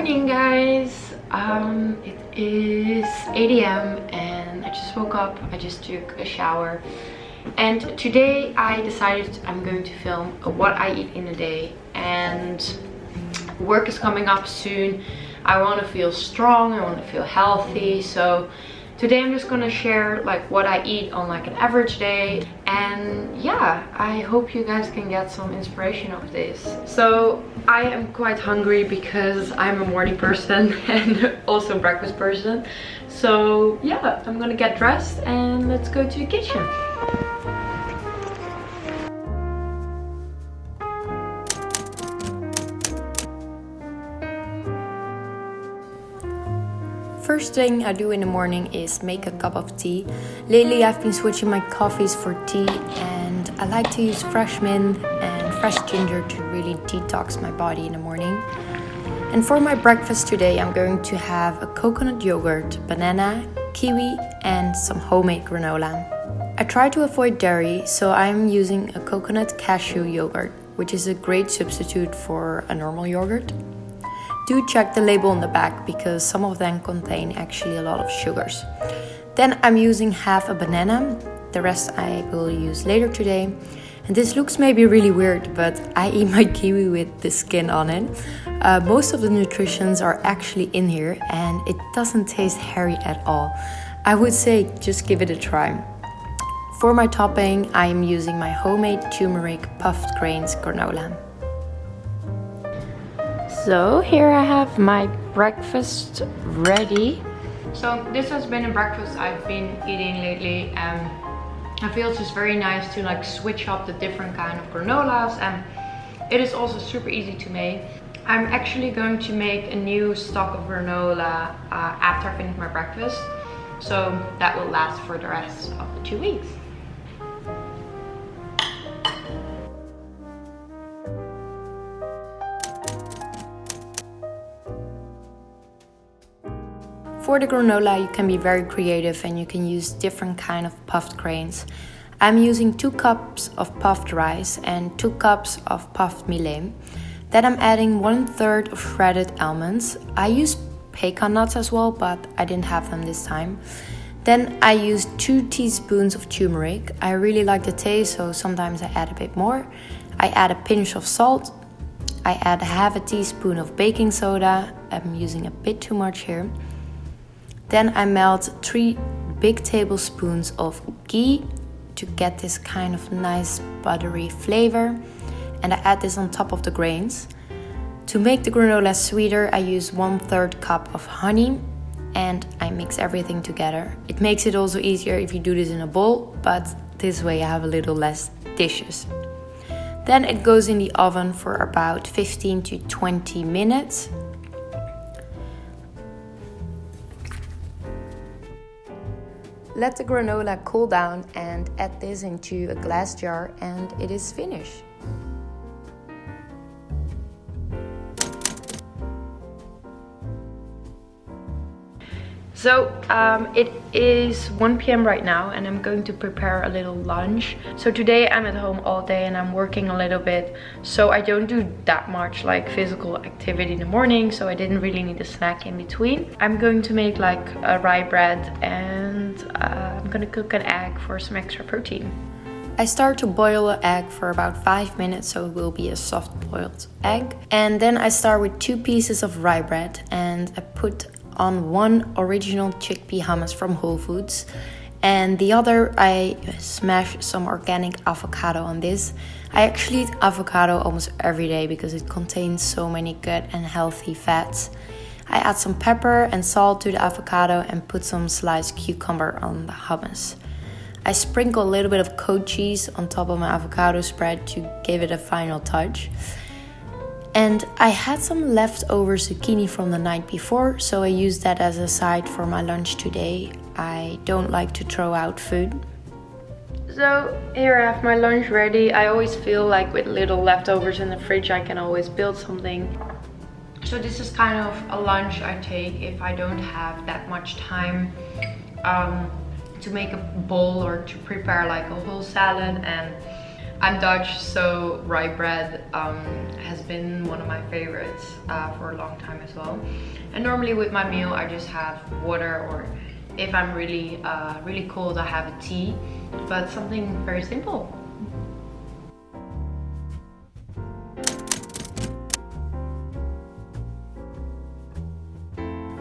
morning, guys. It is 8 a.m. and I just woke up. I just took a shower, and today I decided I'm going to film what I eat in a day. And work is coming up soon. I want to feel strong, I want to feel healthy, so today I'm just gonna share like what I eat on like an average day. And yeah, I hope you guys can get some inspiration of this. So I am quite hungry because I'm a morning person and also a breakfast person. So yeah, I'm gonna get dressed and let's go to the kitchen. First thing I do in the morning is make a cup of tea. Lately I've been switching my coffees for tea, and I like to use fresh mint and fresh ginger to really detox my body in the morning. And for my breakfast today I'm going to have a coconut yogurt, banana, kiwi and some homemade granola. I try to avoid dairy, so I'm using a coconut cashew yogurt, which is a great substitute for a normal yogurt. Do check the label on the back because some of them contain actually a lot of sugars. Then I'm using half a banana, the rest I will use later today. And this looks maybe really weird, but I eat my kiwi with the skin on it. Most of the nutritions are actually in here and it doesn't taste hairy at all. I would say just give it a try. For my topping, I am using my homemade turmeric puffed grains granola. So here I have my breakfast ready. So this has been a breakfast I've been eating lately, and I feel it's just very nice to like switch up the different kind of granolas, and it is also super easy to make. I'm actually going to make a new stock of granola after I finish my breakfast, so that will last for the rest of the 2 weeks. For the granola you can be very creative and you can use different kind of puffed grains. I'm using 2 cups of puffed rice and 2 cups of puffed Milan. Then I'm adding 1/3 of shredded almonds. I use pecan nuts as well, but I didn't have them this time. Then I use 2 teaspoons of turmeric. I really like the taste, so sometimes I add a bit more. I add a pinch of salt. I add half a teaspoon of baking soda. I'm using a bit too much here. Then I melt 3 big tablespoons of ghee to get this kind of nice buttery flavor. And I add this on top of the grains. To make the granola sweeter, I use 1/3 cup of honey and I mix everything together. It makes it also easier if you do this in a bowl, but this way I have a little less dishes. Then it goes in the oven for about 15 to 20 minutes. Let the granola cool down and add this into a glass jar and it is finished. So it is 1 p.m. right now and I'm going to prepare a little lunch. So today I'm at home all day and I'm working a little bit, so I don't do that much like physical activity in the morning, so I didn't really need a snack in between. I'm going to make like a rye bread and I'm gonna cook an egg for some extra protein. I start to boil the egg for about 5 minutes, so it will be a soft boiled egg. And then I start with 2 pieces of rye bread and I put on 1 original chickpea hummus from Whole Foods, and the other I smash some organic avocado on this. I actually eat avocado almost every day because it contains so many good and healthy fats. I add some pepper and salt to the avocado and put some sliced cucumber on the hummus. I sprinkle a little bit of coat cheese on top of my avocado spread to give it a final touch. And I had some leftover zucchini from the night before, so I used that as a side for my lunch today. I don't like to throw out food. So here I have my lunch ready. I always feel like with little leftovers in the fridge I can always build something. So this is kind of a lunch I take if I don't have that much time to make a bowl or to prepare like a whole salad. And I'm Dutch, so rye bread has been one of my favorites for a long time as well. And normally with my meal I just have water, or if I'm really cold I have a tea, but something very simple.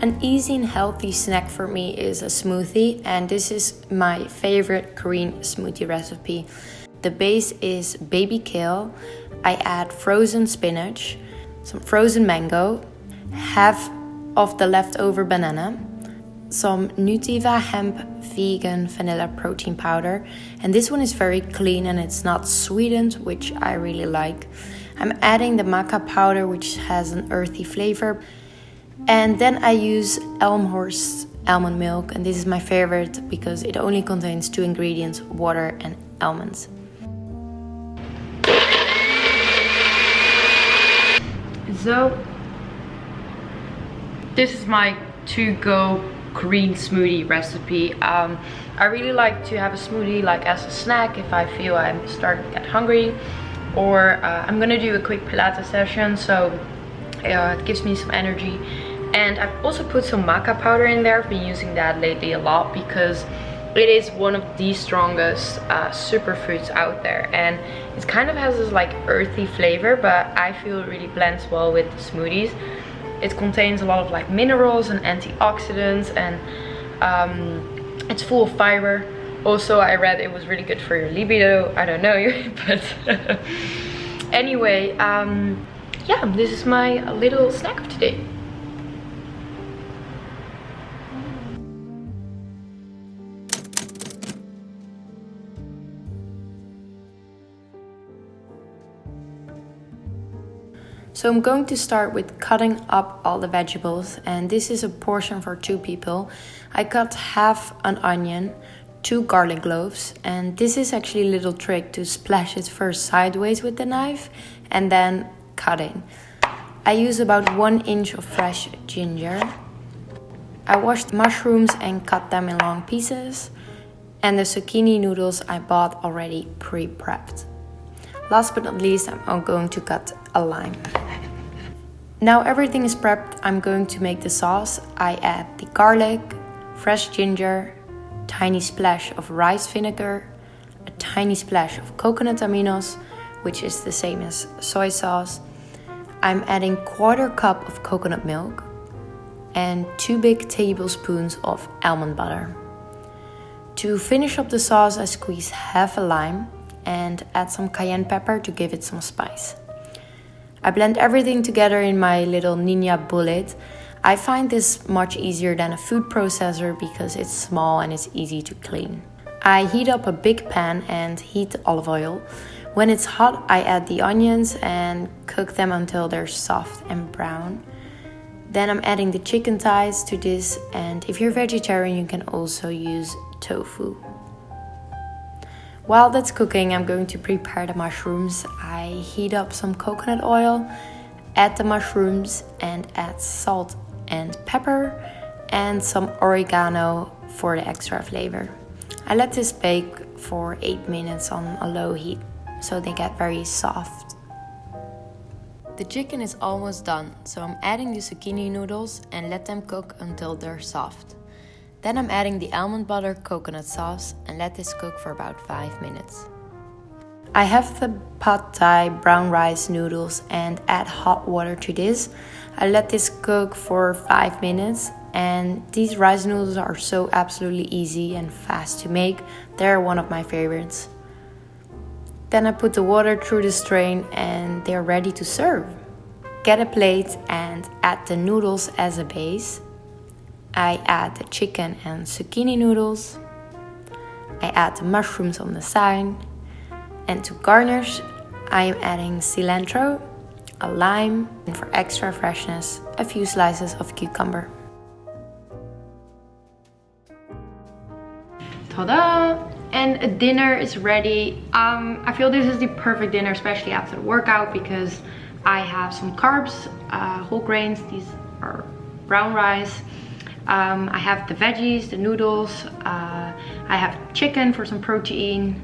An easy and healthy snack for me is a smoothie, and this is my favorite Korean smoothie recipe. The base is baby kale. I add frozen spinach, some frozen mango, half of the leftover banana, some Nutiva hemp vegan vanilla protein powder, and this one is very clean and it's not sweetened, which I really like. I'm adding the maca powder, which has an earthy flavor. And then I use Elmhorst almond milk, and this is my favorite because it only contains 2 ingredients, water and almonds. So, this is my to-go Korean smoothie recipe. I really like to have a smoothie like as a snack if I feel I'm starting to get hungry, or I'm gonna do a quick Pilates session, so it gives me some energy. And I've also put some maca powder in there. I've been using that lately a lot because it is one of the strongest superfoods out there, and it kind of has this like earthy flavor, but I feel it really blends well with the smoothies. It contains a lot of like minerals and antioxidants, and it's full of fiber. Also, I read it was really good for your libido. I don't know, but anyway, yeah, this is my little snack of today. So I'm going to start with cutting up all the vegetables, and this is a portion for 2 people. I cut half an onion, 2 garlic cloves, and this is actually a little trick to splash it first sideways with the knife and then cut it. I use about 1 inch of fresh ginger. I washed mushrooms and cut them in long pieces, and the zucchini noodles I bought already pre-prepped. Last but not least, I'm going to cut a lime. Now everything is prepped, I'm going to make the sauce. I add the garlic, fresh ginger, tiny splash of rice vinegar, a tiny splash of coconut aminos, which is the same as soy sauce. I'm adding 1/4 cup of coconut milk and 2 big tablespoons of almond butter. To finish up the sauce, I squeeze half a lime and add some cayenne pepper to give it some spice. I blend everything together in my little Ninja bullet. I find this much easier than a food processor because it's small and it's easy to clean. I heat up a big pan and heat the olive oil. When it's hot, I add the onions and cook them until they're soft and brown. Then I'm adding the chicken thighs to this, and if you're vegetarian, you can also use tofu. While that's cooking, I'm going to prepare the mushrooms. I heat up some coconut oil, add the mushrooms, and add salt and pepper and some oregano for the extra flavor. I let this bake for 8 minutes on a low heat so they get very soft. The chicken is almost done, so I'm adding the zucchini noodles and let them cook until they're soft. Then I'm adding the almond butter coconut sauce and let this cook for about 5 minutes. I have the pad thai brown rice noodles and add hot water to this. I let this cook for 5 minutes, and these rice noodles are so absolutely easy and fast to make. They're one of my favorites. Then I put the water through the strain and they're ready to serve. Get a plate and add the noodles as a base. I add the chicken and zucchini noodles. I add the mushrooms on the side. And to garnish, I am adding cilantro, a lime, and for extra freshness, a few slices of cucumber. Ta-da! And dinner is ready. I feel this is the perfect dinner, especially after the workout, because I have some carbs, whole grains. These are brown rice. I have the veggies, the noodles. I have chicken for some protein,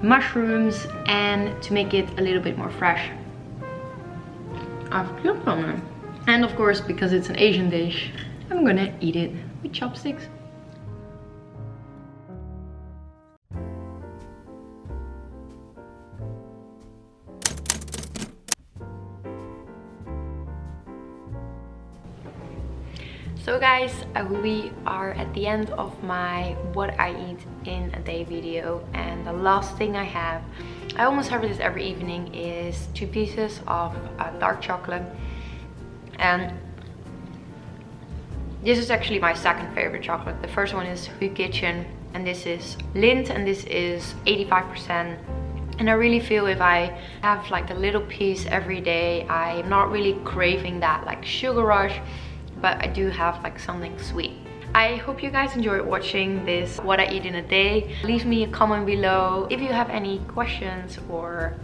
mushrooms, and to make it a little bit more fresh, I've killed on it. And of course, because it's an Asian dish, I'm gonna eat it with chopsticks. So guys, we are at the end of my what I eat in a day video, and the last thing I almost have this every evening, is 2 pieces of dark chocolate. And this is actually my second favorite chocolate. The first one is Hu Kitchen, and this is Lindt, and this is 85%. And I really feel if I have like a little piece every day, I'm not really craving that like sugar rush, but I do have like something sweet. I hope you guys enjoyed watching this what I eat in a day. Leave me a comment below if you have any questions, or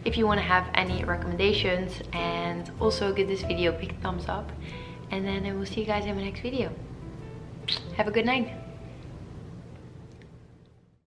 if you want to have any recommendations, and also give this video a big thumbs up. And then I will see you guys in my next video. Have a good night.